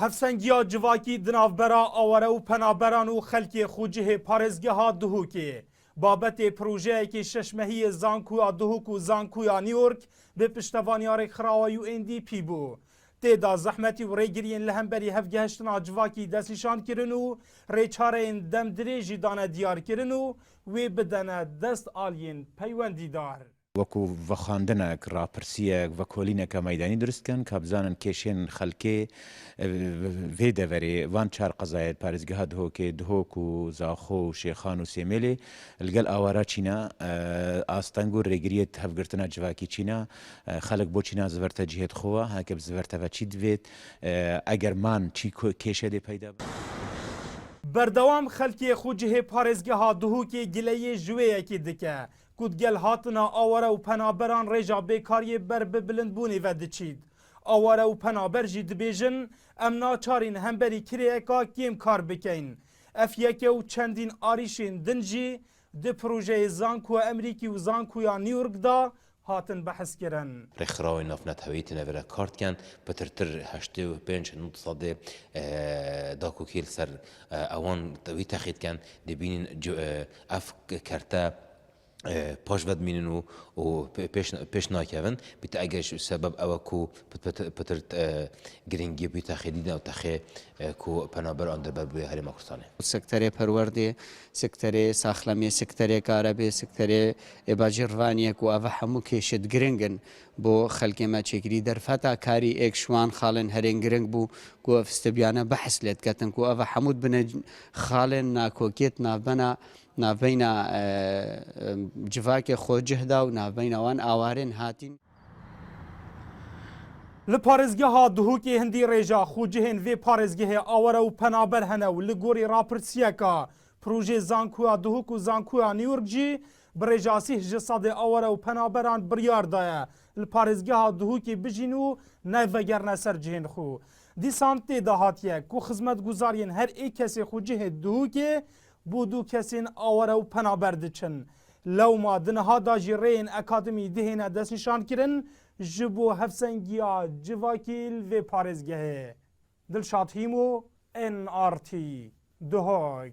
هفسنگیا جواکی دنافبرا آوره و پنابران و خلک خوجه پارزگه ها دهوکی بابت پروژه که ششمهی زانکویا دهوک و زانکویا نیورک به پشتوانیار خراوی و اندی پی بو تیدا زحمتی و ریگرین لهمبری هفگهشتنا جواکی دستشان کرن و ریچارین دم دریجی دانه دیار کرن و بدنه دست آلین پیوندی دار. وەکو ڤەخاندنێک ڕاپرسیەک بە کۆلینێکە مەدانی دروستکەن کە بزانن کێشێن خەلکێ vê deverê van çar qezayê parêzgeha dihokê dihok û zaxo û şêxan û sêmêlê li gel awara çîna asteng û rêgiriyê hevgirtina civakî çîna xelek bo çîna ziverta cihêt xwe wa heke bi ziverteve çî divêt eger man çî kêşê dê peyda be. بردوام خلکی خوجه پارێزگەها دهوکê gileyê ji wê yekê dike ku gel hatina aware û penaberan rêja bêkariyê ber bi bilindbûnê ve diçît. Aware û penaber jî dibêjin em naçarîn hemberî kirêyeka kêm kar bikin. Ev yeke û çendîn arîşên din jî di projeyê Zankuya Emerîkî û Zankuya New York da hatin behs kirin. Rêxirawe navnet hewîtî nevere kartken pitirtir 85 sadê dakokî li ser ewan wî texîtken dibînin ev kerte paş vedmînin û pêş nakevin bîte eger sebeb ew ku pitir giringî bî texêdîne ew texê ku penaberan dibe bi Herêma Kurdistanê. Sekterê perwerdê, sekterê saxlemê, sekterê karebê, sekterê bajirvaniyek û ev hemû kêşit giring in bo xelkê me çêkirî derfeta karî êk şwan xalên herên giring bû ku ev stebiyane behs lê diketin ku ev hemû bine xalên nakokêt navbena navbeyna civakê xwe da û navbeyna wan awarên hatîn. Li parêzgeha dihokê hindî rêja xwecihên vê parêzgehê aware û penaber hene û li gorî rapirsiyeka projê Zankuya Dihok û Zankuya New York jî bi rêja sih ji sedê aware û penaberan biryar daye li parêzgeha Dihokê bijîn û nevegerne ser cihên xwe. Dîsan tê de hatiye ku xizmetguzariyên her ê kesê xwecihê Dihokê bû du kesên aware û penaber diçin. Lewma di niha da jî rêyên akademî dihêne destnîşan kirin ji bo hevsengiya civakî li vê parêzgehê. Dilşad Hîmo, NRT Duhok.